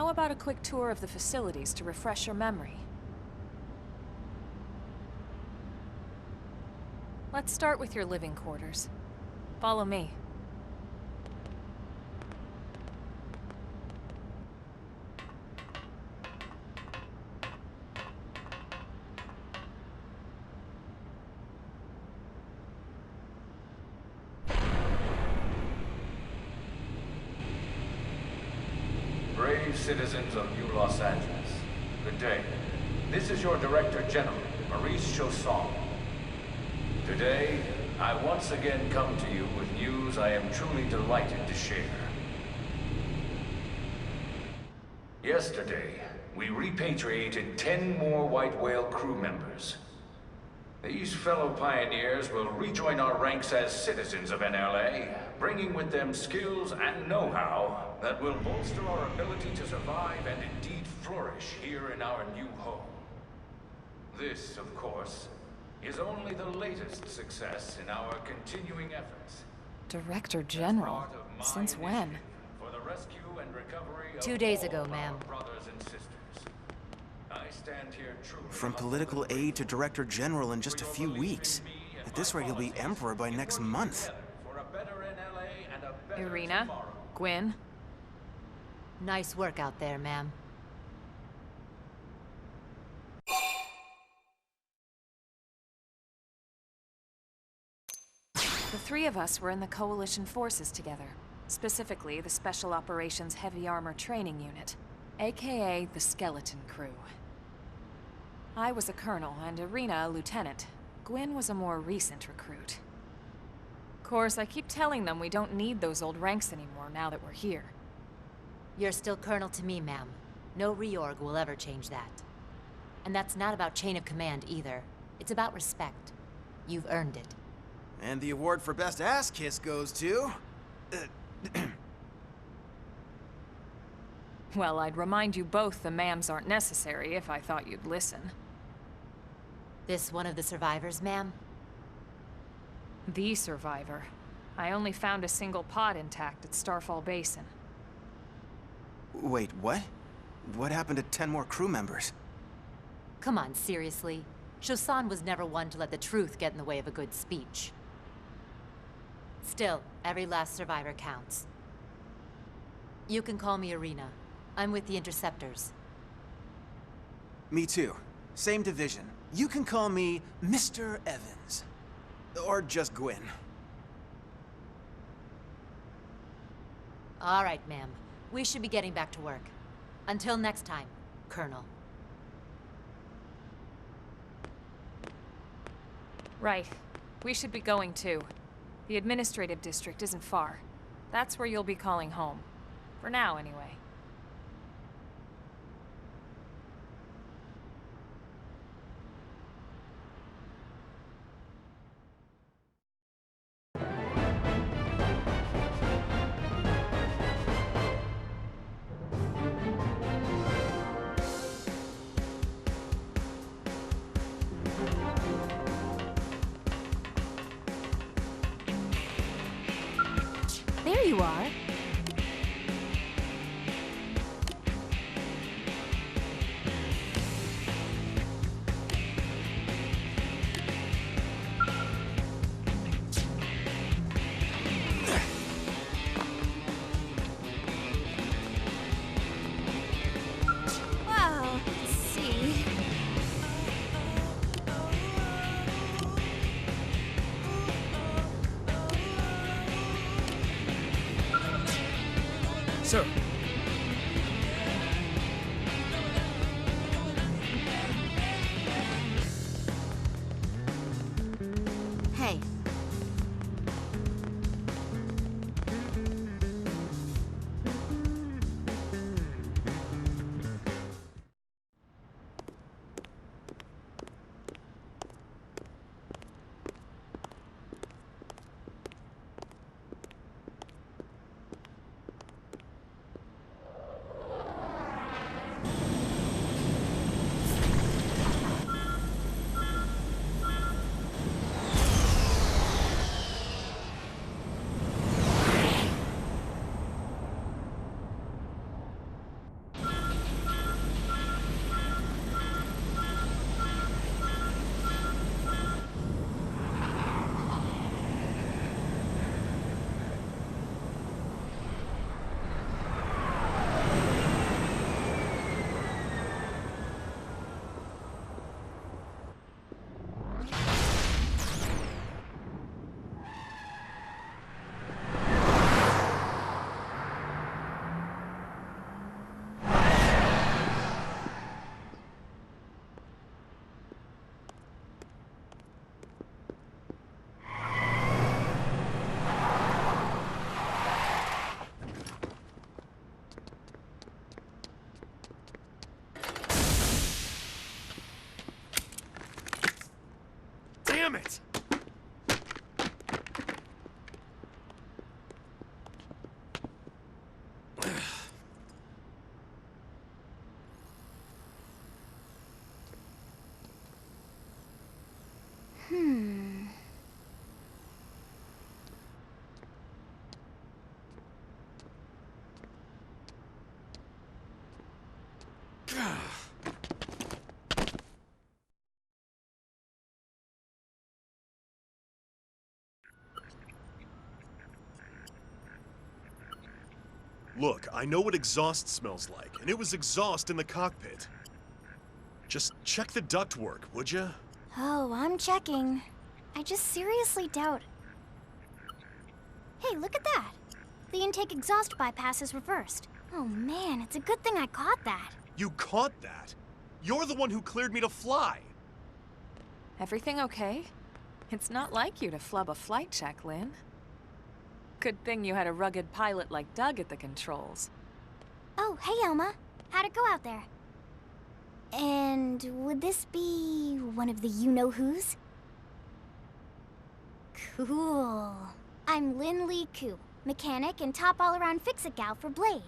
How about a quick tour of the facilities to refresh your memory? Let's start with your living quarters. Follow me. Brave citizens of New Los Angeles, good day. This is your Director General, Maurice Chausson. Today, I once again come to you with news I am truly delighted to share. Yesterday, we repatriated 10 more White Whale crew members. These fellow pioneers will rejoin our ranks as citizens of NLA, bringing with them skills and know-how that will bolster our ability to survive and indeed flourish here in our new home. This, of course, is only the latest success in our continuing efforts. Director General? Since when? For the rescue and recovery of 2 days all ago, of ma'am. our brothers and sisters. I stand here truly From political aide to Director General in just a few weeks. At this rate, he'll be Emperor by next month. for a better NLA and a better Irina? tomorrow. Gwyn? Nice work out there, ma'am. The three of us were in the Coalition forces together. Specifically, the Special Operations Heavy Armor Training Unit, aka the Skeleton Crew. I was a colonel and Irina a lieutenant. Gwyn was a more recent recruit. Of course, I keep telling them we don't need those old ranks anymore now that we're here. You're still Colonel to me, ma'am. No reorg will ever change that. And that's not about chain of command either. It's about respect. You've earned it. And the award for Best Ass Kiss goes to... Well, I'd remind you both the ma'ams aren't necessary if I thought you'd listen. This one of the survivors, ma'am? The survivor. I only found a single pod intact at Starfall Basin. Wait, what? What happened to 10 more crew members? Come on, seriously? Chausson was never one to let the truth get in the way of a good speech. Still, every last survivor counts. You can call me Irina. I'm with the Interceptors. Me too. Same division. You can call me Mr. Evans. Or just Gwyn. All right, ma'am. We should be getting back to work. Until next time, Colonel. Right. We should be going too. The administrative district isn't far. That's where you'll be calling home. For now, anyway. There you are. Wow, let's see. Sir. Hey. Look, I know what exhaust smells like, and it was exhaust in the cockpit. Just check the ductwork, would ya? Oh, I'm checking. I just seriously doubt... Hey, look at that! The intake exhaust bypass is reversed. Oh man, it's a good thing I caught that. You caught that? You're the one who cleared me to fly! Everything okay? It's not like you to flub a flight check, Lynn. Good thing you had a rugged pilot like Doug at the controls. Oh, hey Elma. How'd it go out there? And would this be one of the you-know-whos? Cool. I'm Lynn Lee Koo, mechanic and top all-around fix-it gal for Blade.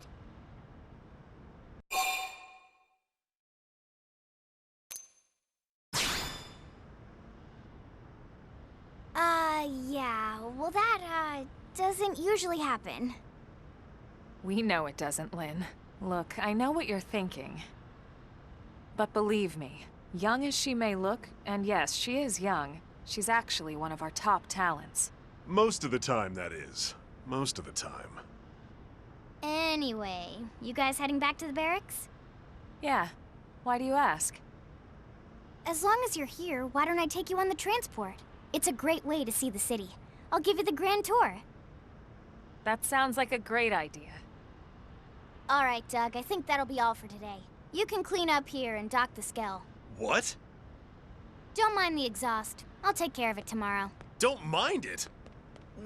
Yeah, well that, doesn't usually happen. We know it doesn't, Lynn. Look, I know what you're thinking. But believe me, young as she may look, and yes, she is young, she's actually one of our top talents. Most of the time, that is. Most of the time. Anyway, you guys heading back to the barracks? Yeah. Why do you ask? As long as you're here, why don't I take you on the transport? It's a great way to see the city. I'll give you the grand tour. That sounds like a great idea. All right, Doug, I think that'll be all for today. You can clean up here and dock the Skell. What? Don't mind the exhaust. I'll take care of it tomorrow. Don't mind it?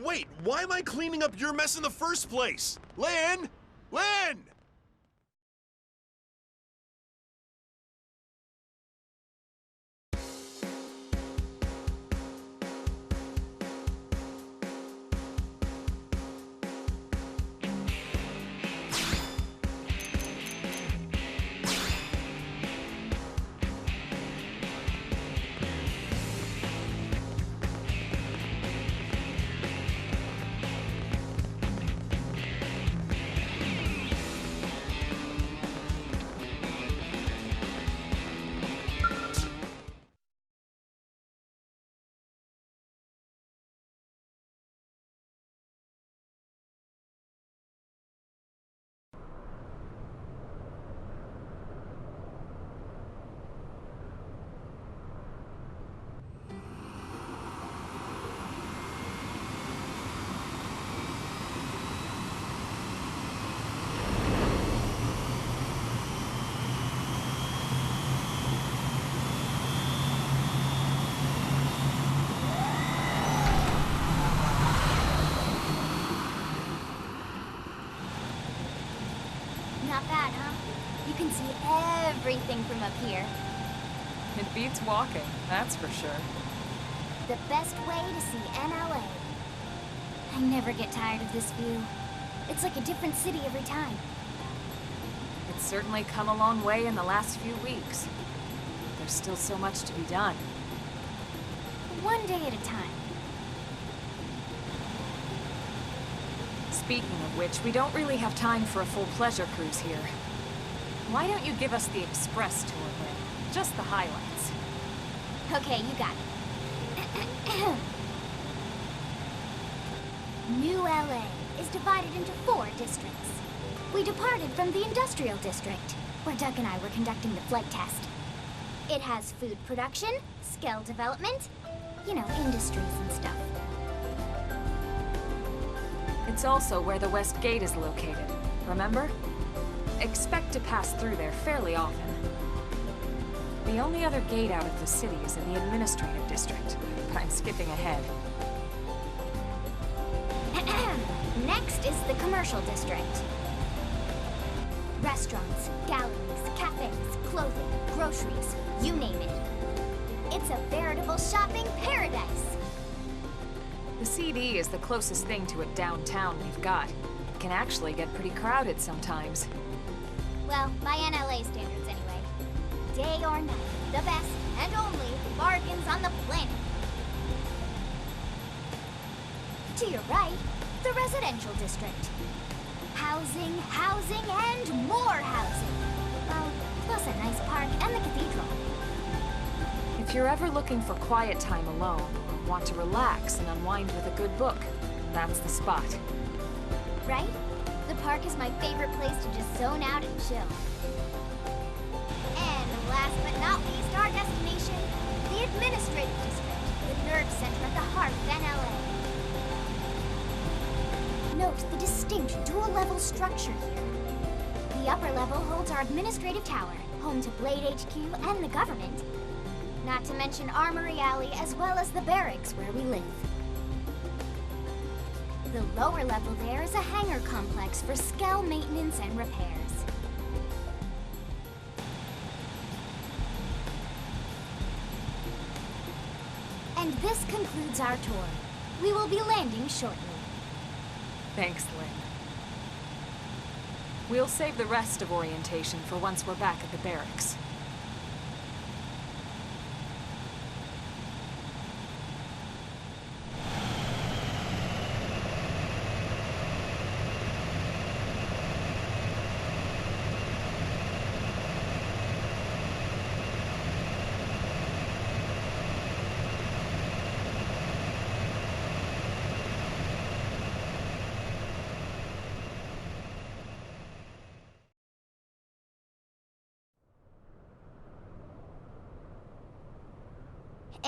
Wait, why am I cleaning up your mess in the first place? Lynn! Lynn! Not bad, huh? You can see everything from up here. It beats walking, that's for sure. The best way to see NLA. I never get tired of this view. It's like a different city every time. It's certainly come a long way in the last few weeks. There's still so much to be done. One day at a time. Speaking of which, we don't really have time for a full pleasure cruise here. Why don't you give us the express tour, Lynn? Just the highlights. Okay, you got it. New LA is divided into 4 districts. We departed from the industrial district, where Doug and I were conducting the flight test. It has food production, skill development, you know, industries and stuff. It's also where the West Gate is located, remember? Expect to pass through there fairly often. The only other gate out of the city is in the administrative district, but I'm skipping ahead. Next is the commercial district. Restaurants, galleries, cafes, clothing, groceries, you name it. It's a veritable shopping paradise. The CD is the closest thing to a downtown we've got. It can actually get pretty crowded sometimes. Well, by NLA standards anyway. Day or night, the best and only bargains on the planet. To your right, the residential district. Housing, housing, and more housing. Well, plus a nice park and the cathedral. If you're ever looking for quiet time alone, or want to relax and unwind with a good book, that's the spot. Right? The park is my favorite place to just zone out and chill. And last but not least, our destination, the Administrative District, the nerve center at the heart of NLA. Note the distinct dual-level structure here. The upper level holds our administrative tower, home to Blade HQ and the government. Not to mention Armory Alley as well as the barracks where we live. The lower level there is a hangar complex for Skell maintenance and repairs. And this concludes our tour. We will be landing shortly. Thanks, Lynn. We'll save the rest of orientation for once we're back at the barracks.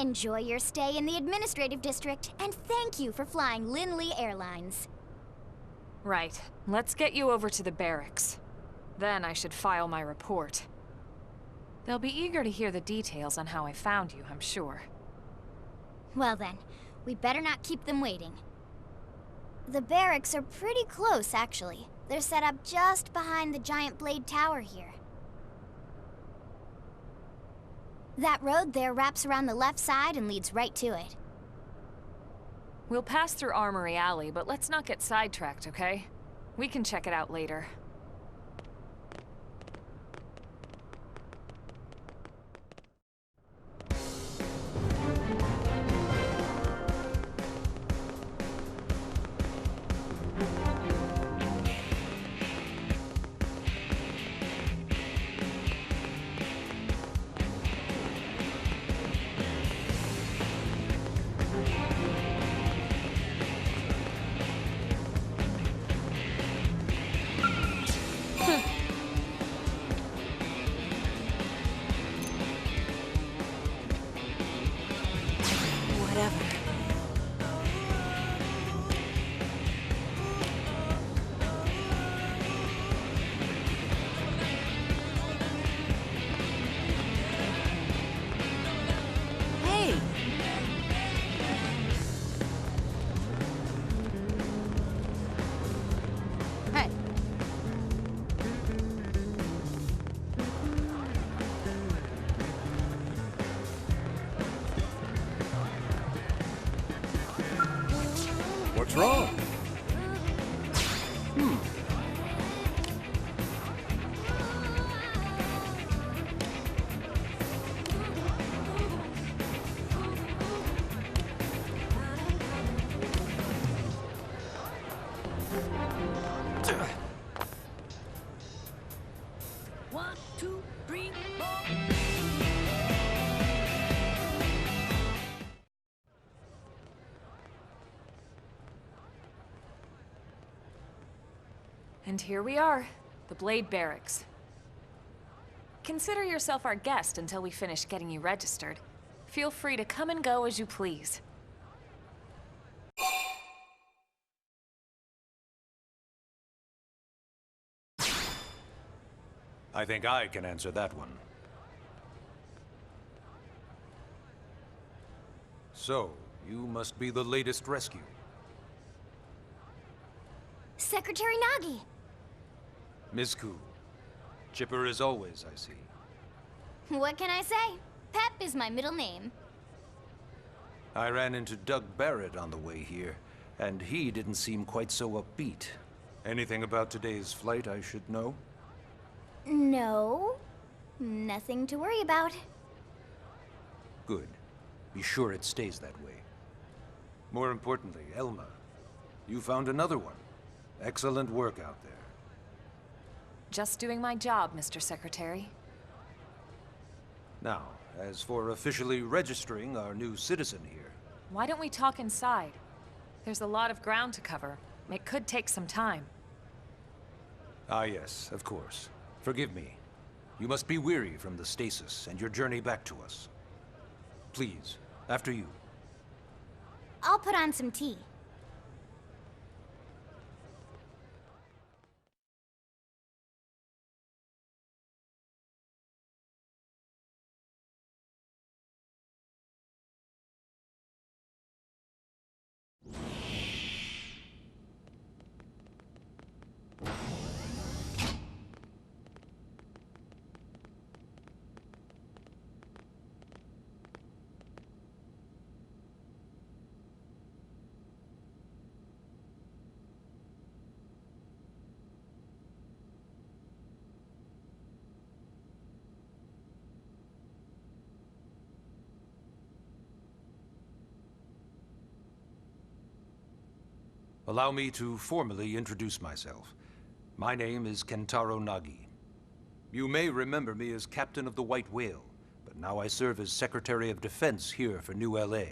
Enjoy your stay in the Administrative District, and thank you for flying Lindley Airlines. Right. Let's get you over to the barracks. Then I should file my report. They'll be eager to hear the details on how I found you, I'm sure. Well then, we better not keep them waiting. The barracks are pretty close, actually. They're set up just behind the giant blade tower here. That road there wraps around the left side and leads right to it. We'll pass through Armory Alley, but let's not get sidetracked, okay? We can check it out later. What's wrong? One, two, three, four. And here we are, the Blade Barracks. Consider yourself our guest until we finish getting you registered. Feel free to come and go as you please. I think I can answer that one. So, you must be the latest rescue. Secretary Nagi! Ms. Koo. Chipper as always, I see. What can I say? Pep is my middle name. I ran into Doug Barrett on the way here, and he didn't seem quite so upbeat. Anything about today's flight I should know? No. Nothing to worry about. Good. Be sure it stays that way. More importantly, Elma, you found another one. Excellent work out there. Just doing my job, Mr. Secretary. Now, as for officially registering our new citizen here, Why don't we talk inside? There's a lot of ground to cover. It could take some time. Ah, yes, of course. Forgive me. You must be weary from the stasis and your journey back to us. Please, after you. I'll put on some tea. Allow me to formally introduce myself. My name is Kentaro Nagi. You may remember me as Captain of the White Whale, but now I serve as Secretary of Defense here for New LA.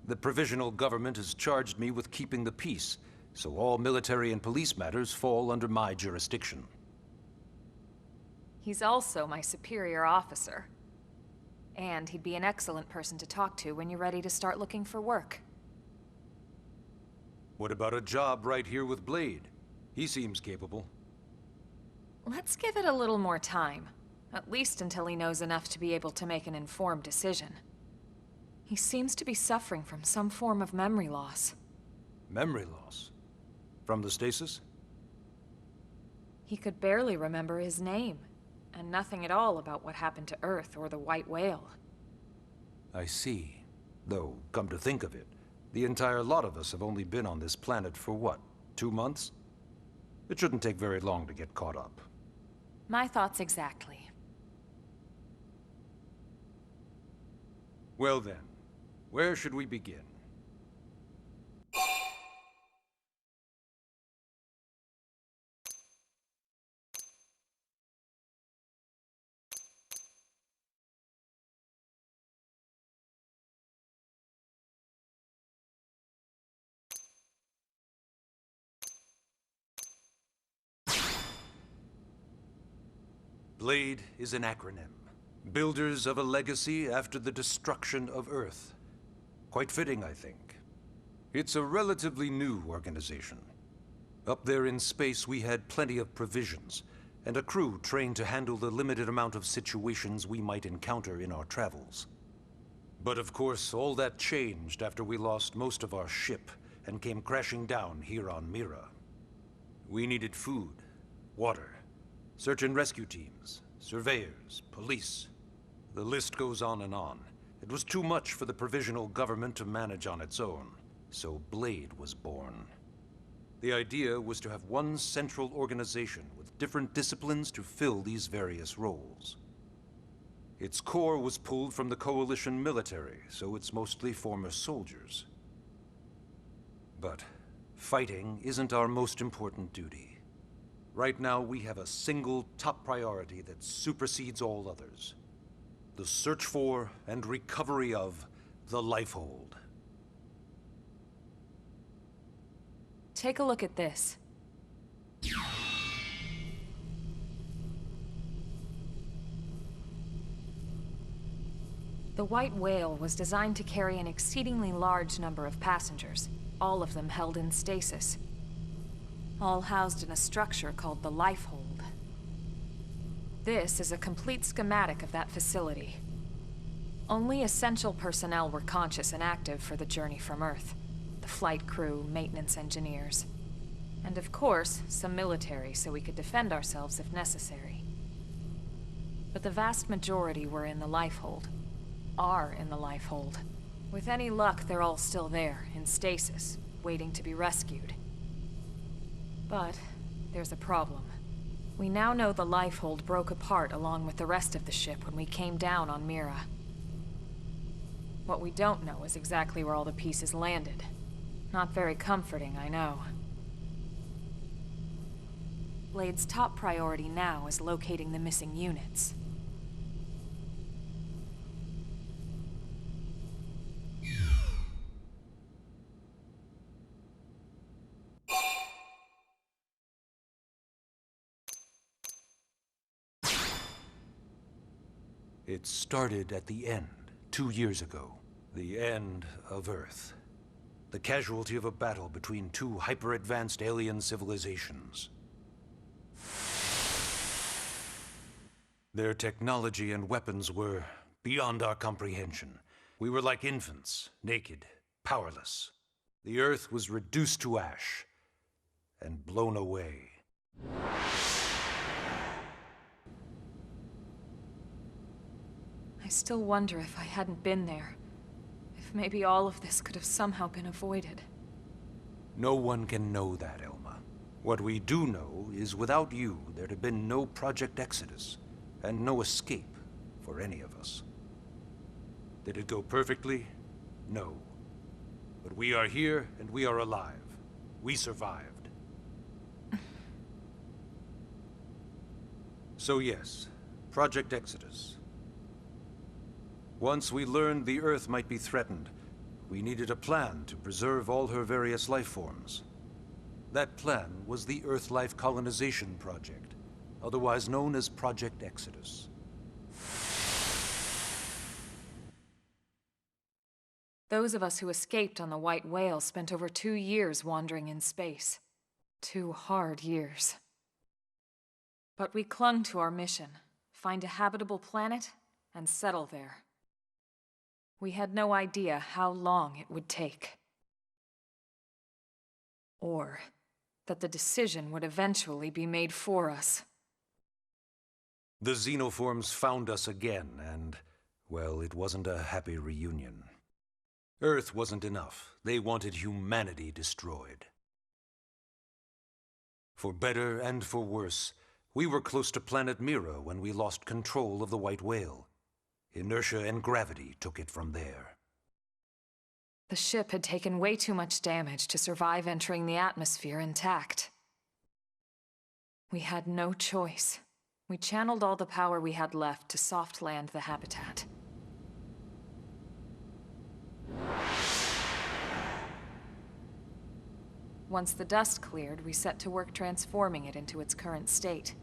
The provisional government has charged me with keeping the peace, so all military and police matters fall under my jurisdiction. He's also my superior officer. And he'd be an excellent person to talk to when you're ready to start looking for work. What about a job right here with Blade? He seems capable. Let's give it a little more time. At least until he knows enough to be able to make an informed decision. He seems to be suffering from some form of memory loss. Memory loss? From the stasis? He could barely remember his name, and nothing at all about what happened to Earth or the White Whale. I see. Though, come to think of it, the entire lot of us have only been on this planet for what, 2 months? It shouldn't take very long to get caught up. My thoughts exactly. Well then, where should we begin? Blade is an acronym. Builders of a legacy after the destruction of Earth. Quite fitting, I think. It's a relatively new organization. Up there in space, we had plenty of provisions, and a crew trained to handle the limited amount of situations we might encounter in our travels. But of course, all that changed after we lost most of our ship and came crashing down here on Mira. We needed food, water, search and rescue teams, surveyors, police. The list goes on and on. It was too much for the provisional government to manage on its own, so Blade was born. The idea was to have one central organization with different disciplines to fill these various roles. Its core was pulled from the Coalition military, so it's mostly former soldiers. But fighting isn't our most important duty. Right now, we have a single top priority that supersedes all others. The search for and recovery of the Lifehold. Take a look at this. The White Whale was designed to carry an exceedingly large number of passengers, all of them held in stasis. All housed in a structure called the Lifehold. This is a complete schematic of that facility. Only essential personnel were conscious and active for the journey from Earth. The flight crew, maintenance engineers. And of course, some military so we could defend ourselves if necessary. But the vast majority were in the Lifehold. Are in the Lifehold. With any luck, they're all still there, in stasis, waiting to be rescued. But there's a problem. We now know the Lifehold broke apart along with the rest of the ship when we came down on Mira. What we don't know is exactly where all the pieces landed. Not very comforting, I know. Blade's top priority now is locating the missing units. It started at the end, 2 years ago. The end of Earth. The casualty of a battle between two hyper-advanced alien civilizations. Their technology and weapons were beyond our comprehension. We were like infants, naked, powerless. The Earth was reduced to ash and blown away. I still wonder if I hadn't been there. If maybe all of this could have somehow been avoided. No one can know that, Elma. What we do know is without you, there'd have been no Project Exodus, and no escape for any of us. Did it go perfectly? No. But we are here, and we are alive. We survived. So yes, Project Exodus. Once we learned the Earth might be threatened, we needed a plan to preserve all her various life forms. That plan was the Earth Life Colonization Project, otherwise known as Project Exodus. Those of us who escaped on the White Whale spent over 2 years wandering in space. 2 hard years. But we clung to our mission, find a habitable planet and settle there. We had no idea how long it would take. Or that the decision would eventually be made for us. The xenoforms found us again, and, well, it wasn't a happy reunion. Earth wasn't enough. They wanted humanity destroyed. For better and for worse, we were close to planet Mira when we lost control of the White Whale. Inertia and gravity took it from there. The ship had taken way too much damage to survive entering the atmosphere intact. We had no choice. We channeled all the power we had left to soft land the habitat. Once the dust cleared, we set to work transforming it into its current state.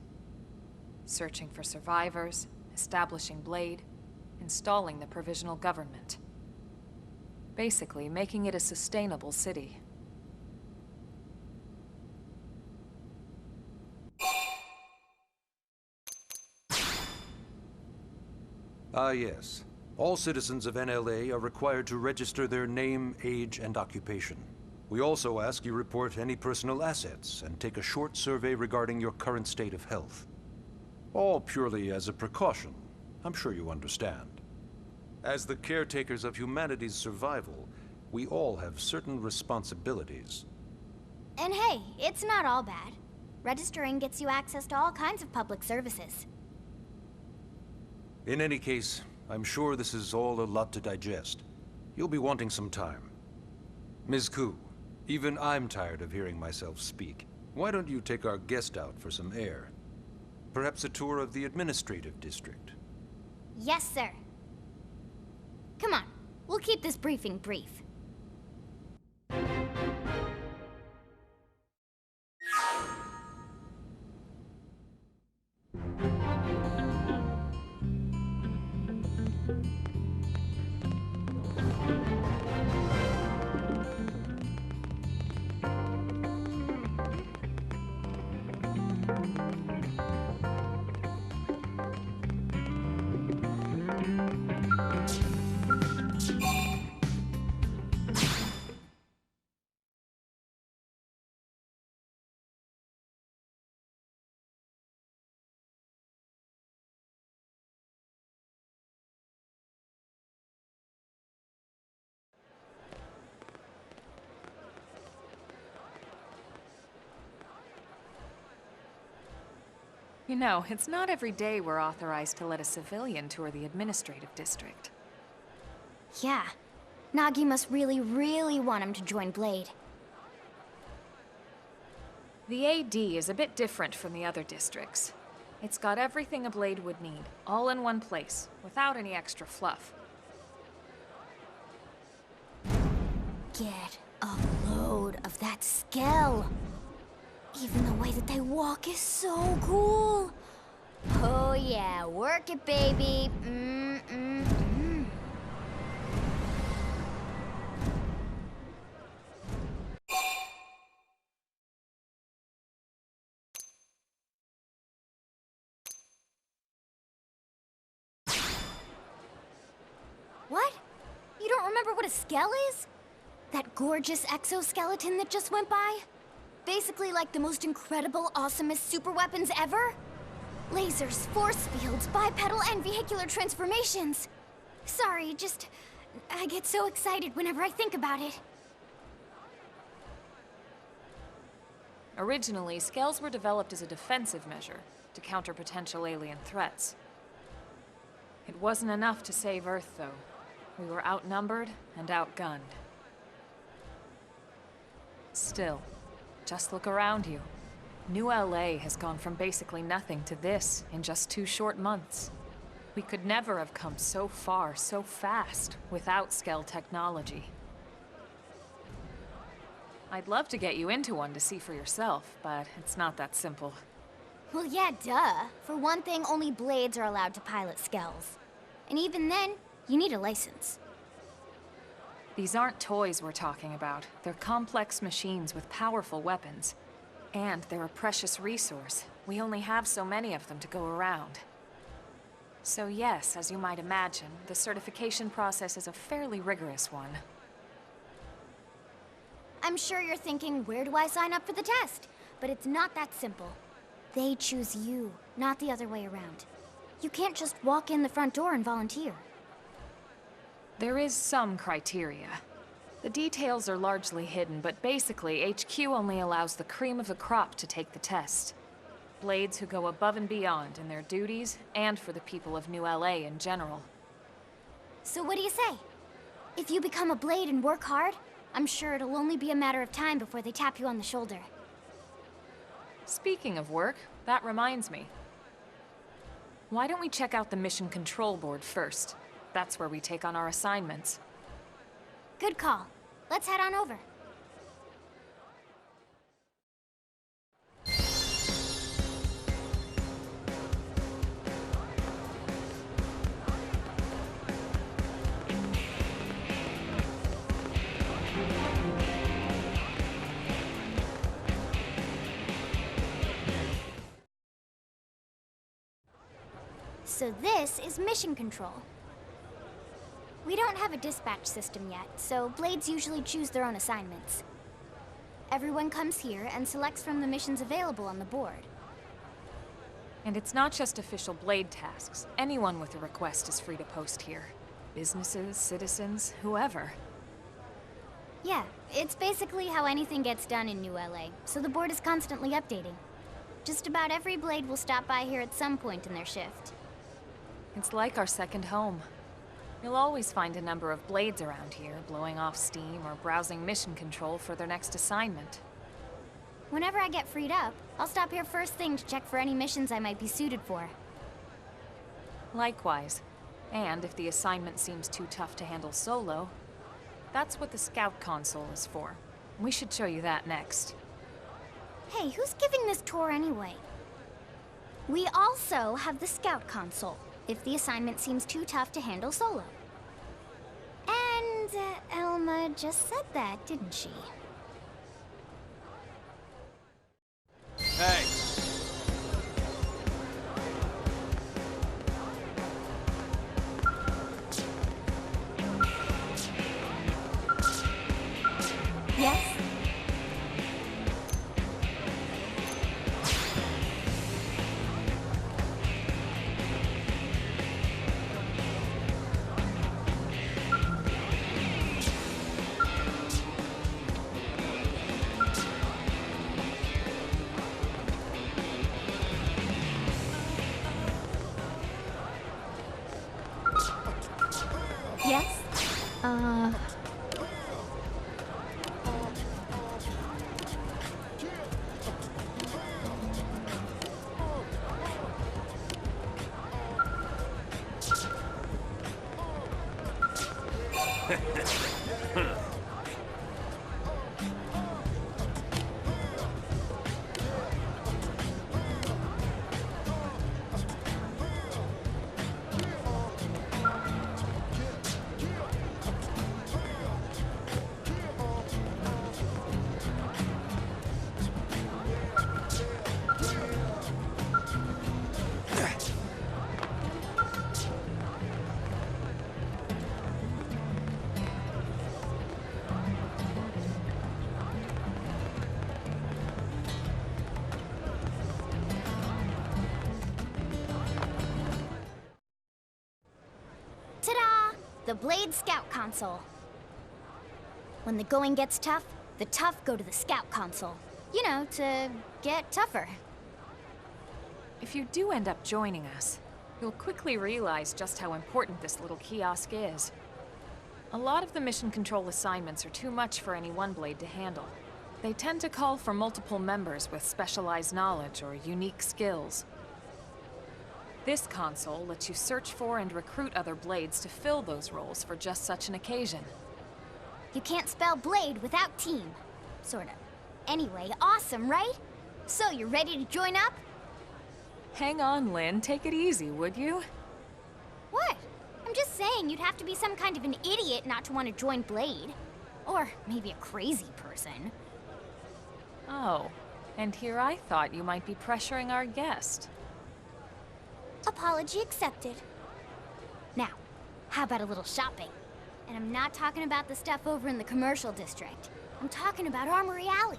Searching for survivors, establishing Blade, installing the provisional government. Basically, making it a sustainable city. Ah, yes. All citizens of NLA are required to register their name, age, and occupation. We also ask you report any personal assets and take a short survey regarding your current state of health. All purely as a precaution. I'm sure you understand. As the caretakers of humanity's survival, we all have certain responsibilities. And hey, it's not all bad. Registering gets you access to all kinds of public services. In any case, I'm sure this is all a lot to digest. You'll be wanting some time. Ms. Ku, even I'm tired of hearing myself speak. Why don't you take our guest out for some air? Perhaps a tour of the administrative district. Yes, sir. Come on, we'll keep this briefing brief. You know, it's not every day we're authorized to let a civilian tour the administrative district. Yeah. Nagi must really, really want him to join Blade. The AD is a bit different from the other districts. It's got everything a Blade would need, all in one place, without any extra fluff. Get a load of that skill. Even the way that they walk is so cool. Oh yeah, work it, baby. What? You don't remember what a skell is? That gorgeous exoskeleton that just went by? Basically like the most incredible, awesomest super weapons ever? Lasers, force fields, bipedal and vehicular transformations. Sorry, I get so excited whenever I think about it. Originally, skells were developed as a defensive measure to counter potential alien threats. It wasn't enough to save Earth, though. We were outnumbered and outgunned. Still, just look around you. New LA has gone from basically nothing to this in just 2 short months. We could never have come so far, so fast, without skell technology. I'd love to get you into one to see for yourself, but it's not that simple. Well, yeah, duh. For one thing, only blades are allowed to pilot skells. And even then, you need a license. These aren't toys we're talking about. They're complex machines with powerful weapons. And they're a precious resource. We only have so many of them to go around. So yes, as you might imagine, the certification process is a fairly rigorous one. I'm sure you're thinking, where do I sign up for the test? But it's not that simple. They choose you, not the other way around. You can't just walk in the front door and volunteer. There is some criteria. The details are largely hidden, but basically, HQ only allows the cream of the crop to take the test. Blades who go above and beyond in their duties, and for the people of New LA in general. So what do you say? If you become a blade and work hard, I'm sure it'll only be a matter of time before they tap you on the shoulder. Speaking of work, that reminds me. Why don't we check out the mission control board first? That's where we take on our assignments. Good call. Let's head on over. So this is mission control. We don't have a dispatch system yet, so blades usually choose their own assignments. Everyone comes here and selects from the missions available on the board. And it's not just official blade tasks. Anyone with a request is free to post here. Businesses, citizens, whoever. Yeah, it's basically how anything gets done in New LA, so the board is constantly updating. Just about every blade will stop by here at some point in their shift. It's like our second home. You'll always find a number of blades around here, blowing off steam or browsing mission control for their next assignment. Whenever I get freed up, I'll stop here first thing to check for any missions I might be suited for. Likewise. And if the assignment seems too tough to handle solo, that's what the scout console is for. We should show you that next. Hey, who's giving this tour anyway? We also have the scout console, if the assignment seems too tough to handle solo. And Elma just said that, didn't she? Hey! Yes? Yes? Ta-da! The Blade Scout Console. When the going gets tough, the tough go to the Scout Console. You know, to get tougher. If you do end up joining us, you'll quickly realize just how important this little kiosk is. A lot of the mission control assignments are too much for any one blade to handle. They tend to call for multiple members with specialized knowledge or unique skills. This console lets you search for and recruit other blades to fill those roles for just such an occasion. You can't spell blade without team. Sorta. Anyway, awesome, right? So, you ready to join up? Hang on, Lynn. Take it easy, would you? What? I'm just saying you'd have to be some kind of an idiot not to want to join Blade. Or maybe a crazy person. Oh, and here I thought you might be pressuring our guest. Apology accepted. Now, how about a little shopping? And I'm not talking about the stuff over in the commercial district. I'm talking about Armory Alley.